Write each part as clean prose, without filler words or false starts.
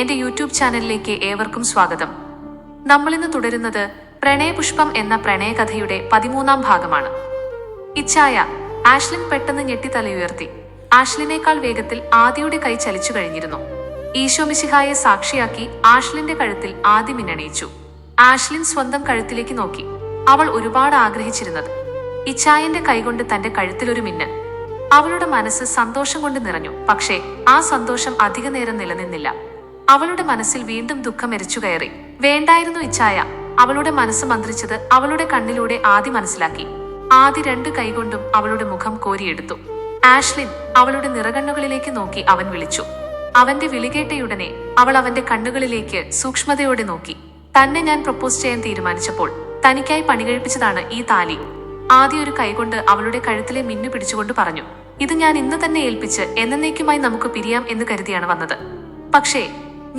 എന്റെ യൂട്യൂബ് ചാനലിലേക്ക് ഏവർക്കും സ്വാഗതം. നമ്മളിന്ന് തുടരുന്നത് പ്രണയപുഷ്പം എന്ന പ്രണയകഥയുടെ 13-ാം ഭാഗമാണ്. ഇച്ചായ. ആഷ്ലിൻ പെട്ടെന്ന് ഞെട്ടി തലയുയർത്തി. ആഷ്ലിനേക്കാൾ വേഗത്തിൽ ആദിയുടെ കൈ ചലിച്ചു കഴിഞ്ഞിരുന്നു. ഈശോമിശിഹായെ സാക്ഷിയാക്കി ആഷ്ലിന്റെ കഴുത്തിൽ ആദി മിന്നണിയിച്ചു. ആഷ്ലിൻ സ്വന്തം കഴുത്തിലേക്ക് നോക്കി. അവൾ ഒരുപാട് ആഗ്രഹിച്ചിരുന്നത്. ഇച്ചായന്റെ കൈകൊണ്ട് തന്റെ കഴുത്തിലൊരു മിന്നൽ. അവളുടെ മനസ്സ് സന്തോഷം കൊണ്ട് നിറഞ്ഞു. പക്ഷേ ആ സന്തോഷം അധിക നേരം നിലനിന്നില്ല. അവളുടെ മനസ്സിൽ വീണ്ടും ദുഃഖം എരിച്ചു കയറി. വേണ്ടായിരുന്നു ഇച്ചായ. അവളുടെ മനസ്സ് മന്ത്രിച്ചത് അവളുടെ കണ്ണിലൂടെ ആദി മനസ്സിലാക്കി. ആദി 2 കൈകൊണ്ടും അവളുടെ മുഖം കോരിയെടുത്തു. ആഷ്ലിൻ. അവളുടെ നിറകണ്ണുകളിലേക്ക് നോക്കി അവൻ വിളിച്ചു. അവന്റെ വിളികേട്ടയുടനെ അവൾ അവന്റെ കണ്ണുകളിലേക്ക് സൂക്ഷ്മതയോടെ നോക്കി. തന്നെ ഞാൻ പ്രപ്പോസ് ചെയ്യാൻ തീരുമാനിച്ചപ്പോൾ തനിക്കായി പണികഴിപ്പിച്ചതാണ് ഈ താലി. ആദ്യ ഒരു കൈകൊണ്ട് അവളുടെ കഴുത്തിലെ മിന്നു പിടിച്ചുകൊണ്ട് പറഞ്ഞു, ഇത് ഞാൻ ഇന്ന് തന്നെ ഏൽപ്പിച്ച് എന്നേക്കുമായി നമുക്ക് പിരിയാം എന്ന് കരുതിയാണ് വന്നത്. പക്ഷേ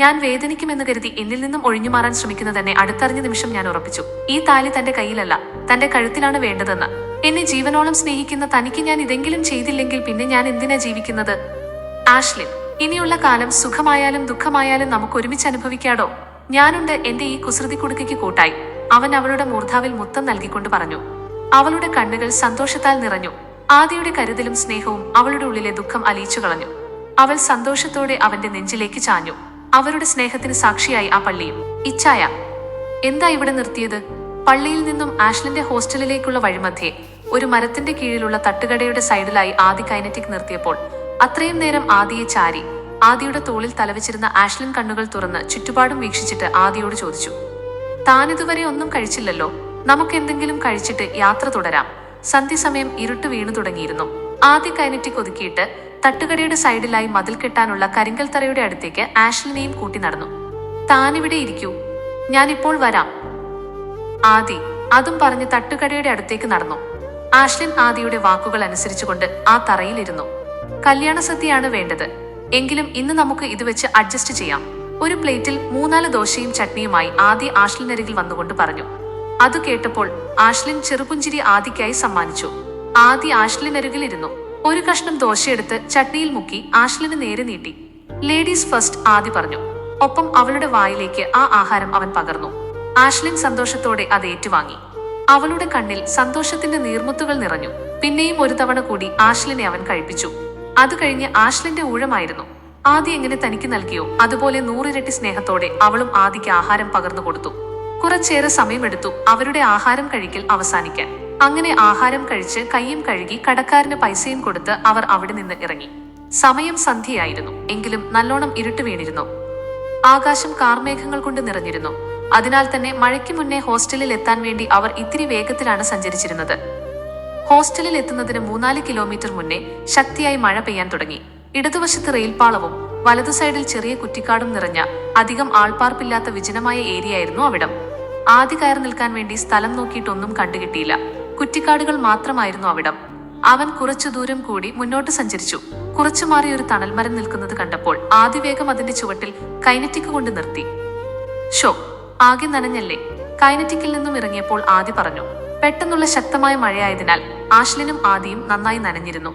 ഞാൻ വേദനിക്കുമെന്ന് കരുതി എന്നിൽ നിന്നും ഒഴിഞ്ഞു മാറാൻ ശ്രമിക്കുന്നതന്നെ അടുത്തറിഞ്ഞ നിമിഷം ഞാൻ ഉറപ്പിച്ചു. ഈ താലി തന്റെ കയ്യിലല്ല, തന്റെ കഴുത്തിലാണ് വേണ്ടതെന്ന്. എന്നെ ജീവനോളം സ്നേഹിക്കുന്ന തനിക്ക് ഞാൻ ഇതെങ്കിലും ചെയ്തില്ലെങ്കിൽ പിന്നെ ഞാൻ എന്തിനാ ജീവിക്കുന്നത്? ആഷ്ലിൻ. ഇനിയുള്ള കാലം സുഖമായാലും ദുഃഖമായാലും നമുക്ക് ഒരുമിച്ച് അനുഭവിക്കാടോ. ഞാനുണ്ട് എന്റെ ഈ കുസൃതി കുടുക്കയ്ക്ക് കൂട്ടായി. അവൻ അവളുടെ മൂർധാവിൽ മുത്തം നൽകിക്കൊണ്ട് പറഞ്ഞു. അവളുടെ കണ്ണുകൾ സന്തോഷത്താൽ നിറഞ്ഞു. ആദിയുടെ കരുതലും സ്നേഹവും അവളുടെ ഉള്ളിലെ ദുഃഖം അലിയിച്ചു കളഞ്ഞു. അവൾ സന്തോഷത്തോടെ അവന്റെ നെഞ്ചിലേക്ക് ചാഞ്ഞു. അവരുടെ സ്നേഹത്തിന് സാക്ഷിയായി ആ പള്ളിയും. ഇച്ചായ. എന്താ ഇവിടെ നിർത്തിയത്? പള്ളിയിൽ നിന്നും ആഷ്ലിന്റെ ഹോസ്റ്റലിലേക്കുള്ള വഴിമധ്യേ ഒരു മരത്തിന്റെ കീഴിലുള്ള തട്ടുകടയുടെ സൈഡിലായി ആദി കൈനറ്റിക് നിർത്തിയപ്പോൾ അത്രയും നേരം ആദിയെ ചാരി ആദിയുടെ തോളിൽ തലവെച്ചിരുന്ന ആഷ്ലിൻ കണ്ണുകൾ തുറന്ന് ചുറ്റുപാടും വീക്ഷിച്ചിട്ട് ആദിയോട് ചോദിച്ചു, താനിതുവരെ ഒന്നും കഴിച്ചില്ലല്ലോ. നമുക്കെന്തെങ്കിലും കഴിച്ചിട്ട് യാത്ര തുടരാം. സന്ധ്യസമയം ഇരുട്ട് വീണു തുടങ്ങിയിരുന്നു. ആദി കൈനറ്റിക് ഒതുക്കിയിട്ട് തട്ടുകടയുടെ സൈഡിലായി മതിൽ കെട്ടാനുള്ള കരിങ്കൽ തറയുടെ അടുത്തേക്ക് ആഷ്ലിനെയും കൂട്ടി നടന്നു. താനിവിടെ ഇരിക്കൂ, ഞാനിപ്പോൾ വരാം. ആദി അതും പറഞ്ഞ് തട്ടുകടയുടെ അടുത്തേക്ക് നടന്നു. ആഷ്ലിൻ ആദിയുടെ വാക്കുകൾ അനുസരിച്ചുകൊണ്ട് ആ തറയിലിരുന്നു. കല്യാണ സദ്യയാണ് വേണ്ടത്. എങ്കിലും ഇന്ന് നമുക്ക് ഇത് വെച്ച് അഡ്ജസ്റ്റ് ചെയ്യാം. ഒരു പ്ലേറ്റിൽ 3-4 ദോശയും ചട്നിയുമായി ആദി ആഷ്ലിനരികിൽ വന്നുകൊണ്ട് പറഞ്ഞു. അത് കേട്ടപ്പോൾ ആഷ്ലിൻ ചെറുപുഞ്ചിരി ആദിക്കായി സമ്മാനിച്ചു. ആദി ആഷ്ലിനരികിൽ ഇരുന്നു. ഒരു കഷ്ണം ദോശയെടുത്ത് ചട്നിയിൽ മുക്കി ആഷ്ലിന് നേരെ നീട്ടി. ലേഡീസ് ഫസ്റ്റ്, ആദി പറഞ്ഞു. ഒപ്പം അവളുടെ വായിലേക്ക് ആ ആഹാരം അവൻ പകർന്നു. ആഷ്ലിൻ സന്തോഷത്തോടെ അത് ഏറ്റുവാങ്ങി. അവളുടെ കണ്ണിൽ സന്തോഷത്തിന്റെ നീർമുത്തുകൾ നിറഞ്ഞു. പിന്നെയും ഒരു തവണ കൂടി ആഷ്ലിനെ അവൻ കഴിപ്പിച്ചു. അത് കഴിഞ്ഞ് ആഷ്ലിന്റെ ഊഴമായിരുന്നു. ആദി എങ്ങനെ തനിക്ക് നൽകിയോ അതുപോലെ 100 ഇരട്ടി സ്നേഹത്തോടെ അവളും ആദിക്ക് ആഹാരം പകർന്നു കൊടുത്തു. കുറച്ചേറെ സമയമെടുത്തു അവരുടെ ആഹാരം കഴിക്കൽ അവസാനിക്കാൻ. അങ്ങനെ ആഹാരം കഴിച്ച് കൈയും കഴുകി കടക്കാരന് പൈസയും കൊടുത്ത് അവർ അവിടെ നിന്ന് ഇറങ്ങി. സമയം സന്ധ്യയായിരുന്നു. എങ്കിലും നല്ലോണം ഇരുട്ട് വീണിരുന്നു. ആകാശം കാർമേഘങ്ങൾ കൊണ്ട് നിറഞ്ഞിരുന്നു. അതിനാൽ തന്നെ മഴയ്ക്ക് മുന്നേ ഹോസ്റ്റലിൽ എത്താൻ വേണ്ടി അവർ ഇത്തിരി വേഗത്തിലാണ് സഞ്ചരിച്ചിരുന്നത്. ഹോസ്റ്റലിൽ എത്തുന്നതിന് 3-4 കിലോമീറ്റർ മുന്നേ ശക്തിയായി മഴ പെയ്യാൻ തുടങ്ങി. ഇടതുവശത്ത് റെയിൽപാളവും വലതു സൈഡിൽ ചെറിയ കുറ്റിക്കാടും നിറഞ്ഞ അധികം ആൾപ്പാർപ്പില്ലാത്ത വിജനമായ ഏരിയയായിരുന്നു അവിടം. ആദി കയറി നിൽക്കാൻ വേണ്ടി സ്ഥലം നോക്കിയിട്ടൊന്നും കണ്ടുകിട്ടിയില്ല. കുറ്റിക്കാടുകൾ മാത്രമായിരുന്നു അവിടം. അവൻ കുറച്ചു ദൂരം കൂടി മുന്നോട്ട് സഞ്ചരിച്ചു. കുറച്ചു മാറി ഒരു തണൽമരം നിൽക്കുന്നത് കണ്ടപ്പോൾ ആദി വേഗം അതിന്റെ ചുവട്ടിൽ കൈനറ്റിക് കൊണ്ട് നിർത്തി. ഷോ, ആകെ നനഞ്ഞല്ലേ? കൈനറ്റിക്കിൽ നിന്നും ഇറങ്ങിയപ്പോൾ ആദി പറഞ്ഞു. പെട്ടെന്നുള്ള ശക്തമായ മഴയായതിനാൽ ആഷ്ലിനും ആദിയും നന്നായി നനഞ്ഞിരുന്നു.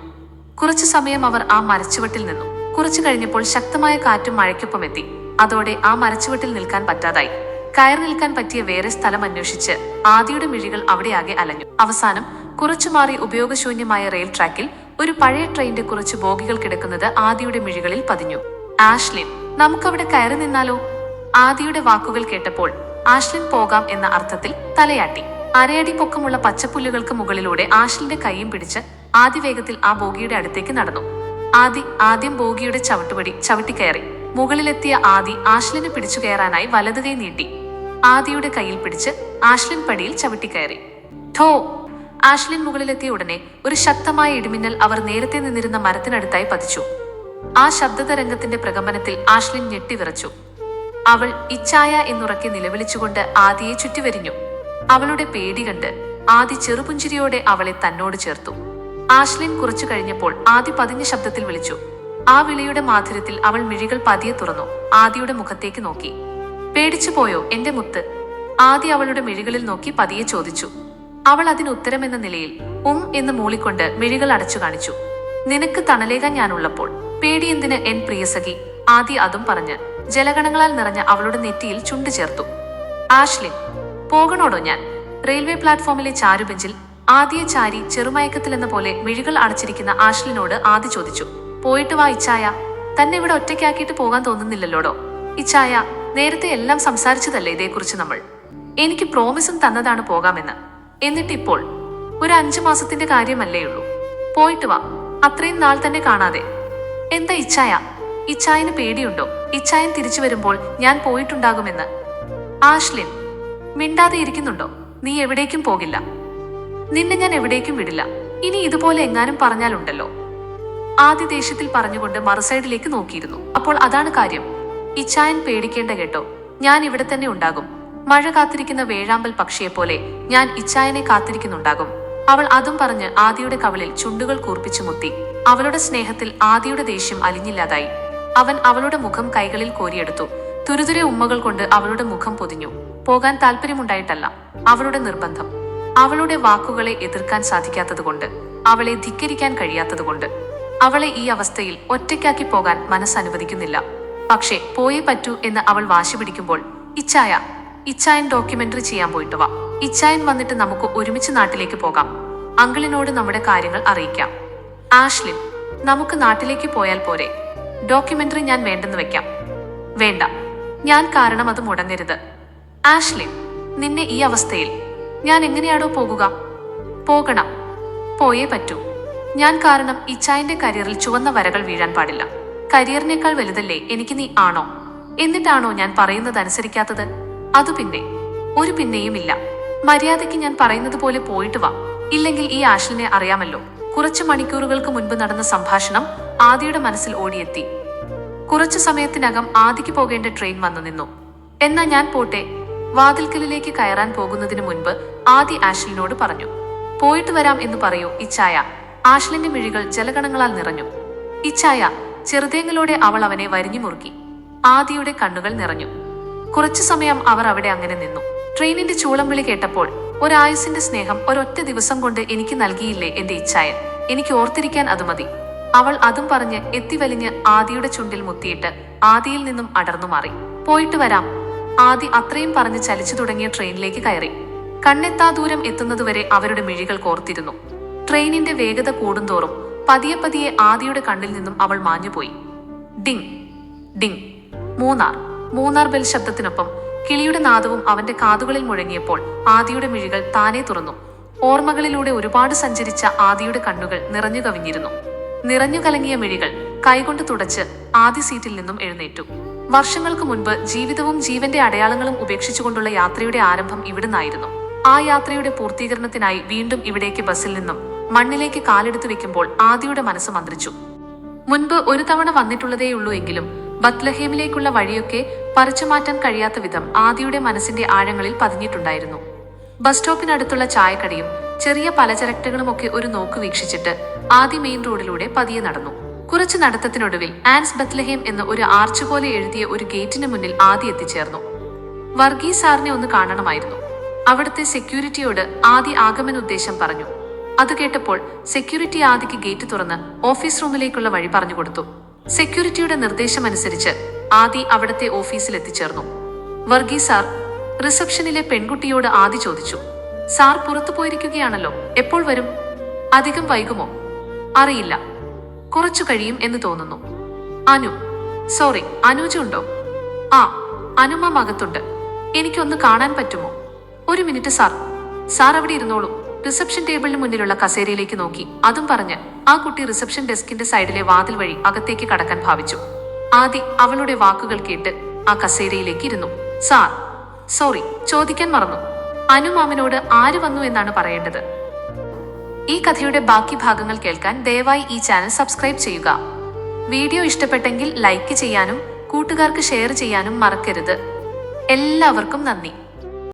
കുറച്ചു സമയം അവർ ആ മരച്ചുവട്ടിൽ നിന്നു. കുറച്ചു കഴിഞ്ഞപ്പോൾ ശക്തമായ കാറ്റും മഴയ്ക്കൊപ്പം എത്തി. അതോടെ ആ മരച്ചുവട്ടിൽ നിൽക്കാൻ പറ്റാതായി. കയറി നിൽക്കാൻ പറ്റിയ വേറെ സ്ഥലം അന്വേഷിച്ച് ആദിയുടെ മിഴികൾ അവിടെയാകെ അലഞ്ഞു. അവസാനം കുറച്ചു മാറി ഉപയോഗശൂന്യമായ റെയിൽ ട്രാക്കിൽ ഒരു പഴയ ട്രെയിനിന്റെ കുറച്ച് ബോഗികൾ കിടക്കുന്നത് ആദിയുടെ മിഴികളിൽ പതിഞ്ഞു. ആഷ്ലിൻ, നമുക്കവിടെ കയറി നിന്നാലോ? ആദിയുടെ വാക്കുകൾ കേട്ടപ്പോൾ ആഷ്ലിൻ പോകാം എന്ന അർത്ഥത്തിൽ തലയാട്ടി. അരയടി പൊക്കമുള്ള പച്ചപ്പുല്ലുകൾക്ക് മുകളിലൂടെ ആഷ്ലിന്റെ കൈയും പിടിച്ച് ആദി വേഗത്തിൽ ആ ബോഗിയുടെ അടുത്തേക്ക് നടന്നു. ആദി ആദ്യം ബോഗിയുടെ ചവിട്ടുപടി ചവിട്ടിക്കയറി. മുകളിലെത്തിയ ആദി ആഷ്ലിന് പിടിച്ചു കയറാനായി വലതു കൈ നീട്ടി. ആദിയുടെ കയ്യിൽ പിടിച്ച് ആഷ്ലിൻ പടിയിൽ ചവിട്ടിക്കയറി. ഠോ! ആഷ്ലിൻ മുകളിലെത്തിയ ഉടനെ ഒരു ശക്തമായ ഇടിമിന്നൽ അവർ നേരത്തെ നിന്നിരുന്ന മരത്തിനടുത്തായി പതിച്ചു. ആ ശബ്ദതരംഗത്തിന്റെ പ്രകമ്പനത്തിൽ ആഷ്ലിൻ ഞെട്ടിവിറച്ചു. അവൾ ഇച്ചായ എന്നുറക്കെ നിലവിളിച്ചുകൊണ്ട് ആദിയെ ചുറ്റിവരിഞ്ഞു. അവളുടെ പേടി കണ്ട് ആദി ചെറുപുഞ്ചിരിയോടെ അവളെ തന്നോട് ചേർത്തു. ആഷ്ലിൻ കുറച്ചു കഴിഞ്ഞപ്പോൾ ആദി പതിഞ്ഞ ശബ്ദത്തിൽ വിളിച്ചു. ആ വിളിയുടെ മാധുര്യത്തിൽ അവൾ മിഴികൾ പതിയെ തുറന്നു ആദിയുടെ മുഖത്തേക്ക് നോക്കി. പേടിച്ചു പോയോ എന്റെ മുത്ത്? ആദി അവളുടെ മിഴികളിൽ നോക്കി പതിയെ ചോദിച്ചു. അവൾ അതിന് ഉത്തരമെന്ന നിലയിൽ എന്ന് മൂളിക്കൊണ്ട് മിഴികൾ അടച്ചു കാണിച്ചു. നിനക്ക് തണലേകാൻ ഞാനുള്ളപ്പോൾ പേടിയെന്തിന് എൻ പ്രിയസഖി? ആദി അതും പറഞ്ഞ് ജലഗണങ്ങളാൽ നിറഞ്ഞ അവളുടെ നെറ്റിയിൽ ചുണ്ടു ചേർത്തു. ആഷ്ലിൻ, പോകണോടോ ഞാൻ? റെയിൽവേ പ്ലാറ്റ്ഫോമിലെ ചാരുബെഞ്ചിൽ ആദിയെ ചാരി ചെറുമയക്കത്തിലെന്ന പോലെ മിഴികൾ അടച്ചിരിക്കുന്ന ആഷ്ലിനോട് ആദി ചോദിച്ചു. പോയിട്ട് വാ ഇച്ചായ, തന്നെ ഇവിടെ ഒറ്റയ്ക്കാക്കിയിട്ട് പോകാൻ തോന്നുന്നില്ലല്ലോടോ. ഇച്ചായ, നേരത്തെ എല്ലാം സംസാരിച്ചതല്ലേ ഇതേക്കുറിച്ച് നമ്മൾ? എനിക്ക് പ്രോമിസും തന്നതാണ് പോകാമെന്ന്. എന്നിട്ടിപ്പോൾ ഒരു 5 മാസത്തിന്റെ കാര്യമല്ലേയുള്ളൂ. പോയിട്ട് വാ, അത്രയും നാൾ തന്നെ കാണാതെ. എന്താ ഇച്ചായ, ഇച്ചായന് പേടിയുണ്ടോ ഇച്ചായൻ തിരിച്ചു വരുമ്പോൾ ഞാൻ പോയിട്ടുണ്ടാകുമെന്ന്? ആഷ്ലിൻ, മിണ്ടാതെ ഇരിക്കുന്നുണ്ടോ? നീ എവിടേക്കും പോകില്ല. നിന്നെ ഞാൻ എവിടേക്കും വിടില്ല. ഇനി ഇതുപോലെ എങ്ങാനും പറഞ്ഞാലുണ്ടല്ലോ. ആദ്യ ദേഷ്യത്തിൽ പറഞ്ഞുകൊണ്ട് മറുസൈഡിലേക്ക് നോക്കിയിരുന്നു. അപ്പോൾ അതാണ് കാര്യം. ഇച്ചായൻ പേടിക്കേണ്ട കേട്ടോ, ഞാൻ ഇവിടെ തന്നെ ഉണ്ടാകും. മഴ കാത്തിരിക്കുന്ന വേഴാമ്പൽ പക്ഷിയെപ്പോലെ ഞാൻ ഇച്ചായനെ കാത്തിരിക്കുന്നുണ്ടാകും. അവൾ അതും പറഞ്ഞ് ആദിയുടെ കവിളിൽ ചുണ്ടുകൾ കൂർപ്പിച്ചു മുത്തി. അവളുടെ സ്നേഹത്തിൽ ആദിയുടെ ദേഷ്യം അലിഞ്ഞില്ലാതായി. അവൻ അവളുടെ മുഖം കൈകളിൽ കോരിയെടുത്തു. തുരുതുരെ ഉമ്മകൾ കൊണ്ട് അവളുടെ മുഖം പൊതിഞ്ഞു. പോകാൻ താല്പര്യമുണ്ടായിട്ടല്ല, അവളുടെ നിർബന്ധം. അവളുടെ വാക്കുകളെ എതിർക്കാൻ സാധിക്കാത്തതുകൊണ്ട്, അവളെ ധിക്കരിക്കാൻ കഴിയാത്തതുകൊണ്ട്. അവളെ ഈ അവസ്ഥയിൽ ഒറ്റയ്ക്കാക്കി പോകാൻ മനസ്സനുവദിക്കുന്നില്ല. പക്ഷേ പോയേ പറ്റൂ എന്ന് അവൾ വാശി പിടിക്കുമ്പോൾ, ഇച്ചായൻ ഡോക്യുമെന്ററി ചെയ്യാൻ പോയിട്ട് വാ. ഇച്ചായൻ വന്നിട്ട് നമുക്ക് ഒരുമിച്ച് നാട്ടിലേക്ക് പോകാം. അങ്കിളിനോട് നമ്മുടെ കാര്യങ്ങൾ അറിയിക്കാം. ആഷ്ലിൻ, നമുക്ക് നാട്ടിലേക്ക് പോയാൽ പോരെ? ഡോക്യുമെന്ററി ഞാൻ വേണ്ടെന്ന് വെക്കാം. വേണ്ട, ഞാൻ കാരണം അത് മുടങ്ങരുത്. ആഷ്ലിൻ, നിന്നെ ഈ അവസ്ഥയിൽ ഞാൻ എങ്ങനെയാണോ പോകുക? പോകണം, പോയേ പറ്റൂ. ഞാൻ കാരണം ഇച്ചായന്റെ കരിയറിൽ ചുവന്ന വരകൾ വീഴാൻ പാടില്ല. കരിയറിനേക്കാൾ വലുതല്ലേ എനിക്ക് നീ ആണോ? എന്നിട്ടാണോ ഞാൻ പറയുന്നത് അനുസരിക്കാത്തത്? അതു പിന്നെ ഒരു പിന്നെയും ഇല്ല. മര്യാദയ്ക്ക് ഞാൻ പറയുന്നത് പോലെ പോയിട്ട് വാ. ഇല്ലെങ്കിൽ ഈ ആഷ്ലിനെ അറിയാമല്ലോ. കുറച്ചു മണിക്കൂറുകൾക്ക് മുൻപ് നടന്ന സംഭാഷണം ആദിയുടെ മനസ്സിൽ ഓടിയെത്തി. കുറച്ചു സമയത്തിനകം ആദിക്ക് പോകേണ്ട ട്രെയിൻ വന്നു നിന്നു. എന്നാ ഞാൻ പോട്ടെ. വാതിൽക്കലിലേക്ക് കയറാൻ പോകുന്നതിന് മുൻപ് ആദി ആഷ്ലിനോട് പറഞ്ഞു. പോയിട്ട് വരാം എന്ന് പറയൂ ഇച്ചായ. ആഷ്ലിന്റെ മിഴികൾ ജലഗണങ്ങളാൽ നിറഞ്ഞു. ഇച്ചായ, ചെറുതേങ്ങലോടെ അവൾ അവനെ വരിഞ്ഞു മുറുക്കി. ആദിയുടെ കണ്ണുകൾ നിറഞ്ഞു. കുറച്ചു സമയം അവർ അവിടെ അങ്ങനെ നിന്നു. ട്രെയിനിന്റെ ചൂളം വിളി കേട്ടപ്പോൾ, ഒരായുസിന്റെ സ്നേഹം ഒരൊറ്റ ദിവസം കൊണ്ട് എനിക്ക് നൽകിയില്ലേ എന്റെ ഇച്ചായൻ. എനിക്ക് ഓർത്തിരിക്കാൻ അത് മതി. അവൾ അതും പറഞ്ഞ് എത്തിവലിഞ്ഞ് ആദിയുടെ ചുണ്ടിൽ മുത്തിയിട്ട് ആദിയിൽ നിന്നും അടർന്നു മാറി. പോയിട്ട് വരാം. ആദി അത്രയും പറഞ്ഞ് ചലിച്ചു തുടങ്ങിയ ട്രെയിനിലേക്ക് കയറി. കണ്ണെത്താ ദൂരം എത്തുന്നതുവരെ അവരുടെ മിഴികൾ കോർത്തിരുന്നു. ട്രെയിനിന്റെ വേഗത കൂടുന്തോറും പതിയെ പതിയെ ആദിയുടെ കണ്ണിൽ നിന്നും അവൾ മാഞ്ഞുപോയി. Ding ding. മൂന്നാർ ബെൽ ശബ്ദത്തിനൊപ്പം കിളിയുടെ നാദവും അവന്റെ കാതുകളിൽ മുഴങ്ങിയപ്പോൾ ആദിയുടെ മിഴികൾ താനേ തുറന്നു. ഓർമ്മകളിലൂടെ ഒരുപാട് സഞ്ചരിച്ച ആദിയുടെ കണ്ണുകൾ നിറഞ്ഞു കവിഞ്ഞിരുന്നു. നിറഞ്ഞു കലങ്ങിയ മിഴികൾ കൈകൊണ്ട് തുടച്ച് ആദി സീറ്റിൽ നിന്നും എഴുന്നേറ്റു. വർഷങ്ങൾക്ക് മുൻപ് ജീവിതവും ജീവന്റെ അടയാളങ്ങളും ഉപേക്ഷിച്ചുകൊണ്ടുള്ള യാത്രയുടെ ആരംഭം ഇവിടുന്നായിരുന്നു. ആ യാത്രയുടെ പൂർത്തീകരണത്തിനായി വീണ്ടും ഇവിടേക്ക് ബസ്സിൽ നിന്നും മണ്ണിലേക്ക് കാലെടുത്തു വെക്കുമ്പോൾ ആദിയുടെ മനസ്സ് മന്ത്രിച്ചു. മുൻപ് ഒരു തവണ വന്നിട്ടുള്ളതേയുള്ളൂ എങ്കിലും ബത്ലഹേമിലേക്കുള്ള വഴിയൊക്കെ പറിച്ചു മാറ്റാൻ കഴിയാത്ത വിധം ആദിയുടെ മനസ്സിന്റെ ആഴങ്ങളിൽ പതിഞ്ഞിട്ടുണ്ടായിരുന്നു. ബസ് സ്റ്റോപ്പിനടുത്തുള്ള ചായക്കടയും ചെറിയ പലചരക്കുകളുമൊക്കെ ഒരു നോക്ക് വീക്ഷിച്ചിട്ട് ആദി മെയിൻ റോഡിലൂടെ പതിയെ നടന്നു. കുറച്ചു നടത്തത്തിനൊടുവിൽ ആൻസ് ബത്ലഹേം എന്ന ഒരു ആർച്ച് പോലെ എഴുതിയ ഒരു ഗേറ്റിന് മുന്നിൽ ആദി എത്തിച്ചേർന്നു. വർഗീസ് സാറിനെ ഒന്ന് കാണണമായിരുന്നു. അവിടുത്തെ സെക്യൂരിറ്റിയോട് ആദി ആഗമന ഉദ്ദേശം പറഞ്ഞു. അത് കേട്ടപ്പോൾ സെക്യൂരിറ്റി ആദിക്ക് ഗേറ്റ് തുറന്ന് ഓഫീസ് റൂമിലേക്കുള്ള വഴി പറഞ്ഞു കൊടുത്തു. സെക്യൂരിറ്റിയുടെ നിർദ്ദേശമനുസരിച്ച് ആദി അവിടുത്തെ ഓഫീസിൽ എത്തിച്ചേർന്നു. വർഗീസ് സാർ, റിസപ്ഷനിലെ പെൺകുട്ടിയോട് ആദി ചോദിച്ചു. സാർ പുറത്തു പോയിരിക്കുകയാണല്ലോ, എപ്പോൾ വരും? അധികം വൈകുമോ? അറിയില്ല, കുറച്ചു കഴിയും എന്ന് തോന്നുന്നു. സോറി, അനുജ ഉണ്ടോ? ആ, അനുമ അകത്തുണ്ട്. എനിക്കൊന്ന് കാണാൻ പറ്റുമോ? ഒരു മിനിറ്റ് സാർ. സാർ അവിടെ ഇരുന്നോളൂ. റിസപ്ഷൻ ടേബിളിന് മുന്നിലുള്ള കസേരയിലേക്ക് നോക്കി അതും പറഞ്ഞ് ആ കുട്ടി റിസപ്ഷൻ ഡെസ്കിന്റെ സൈഡിലെ വാതിൽ വഴി അകത്തേക്ക് കടക്കാൻ ഭാവിച്ചു. ആദി അവളുടെ വാക്കുകൾ കേട്ട് ആ കസേരയിലേക്ക് ഇരുന്നു. സാർ, സോറി, ചോദിക്കാൻ മറന്നു. അനുമാമനോട് ആര് വന്നു എന്നാണ് പറയേണ്ടത്. ഈ കഥയുടെ ബാക്കി ഭാഗങ്ങൾ കേൾക്കാൻ ദയവായി ഈ ചാനൽ സബ്സ്ക്രൈബ് ചെയ്യുക. വീഡിയോ ഇഷ്ടപ്പെട്ടെങ്കിൽ ലൈക്ക് ചെയ്യാനും കൂട്ടുകാർക്ക് ഷെയർ ചെയ്യാനും മറക്കരുത്. എല്ലാവർക്കും നന്ദി.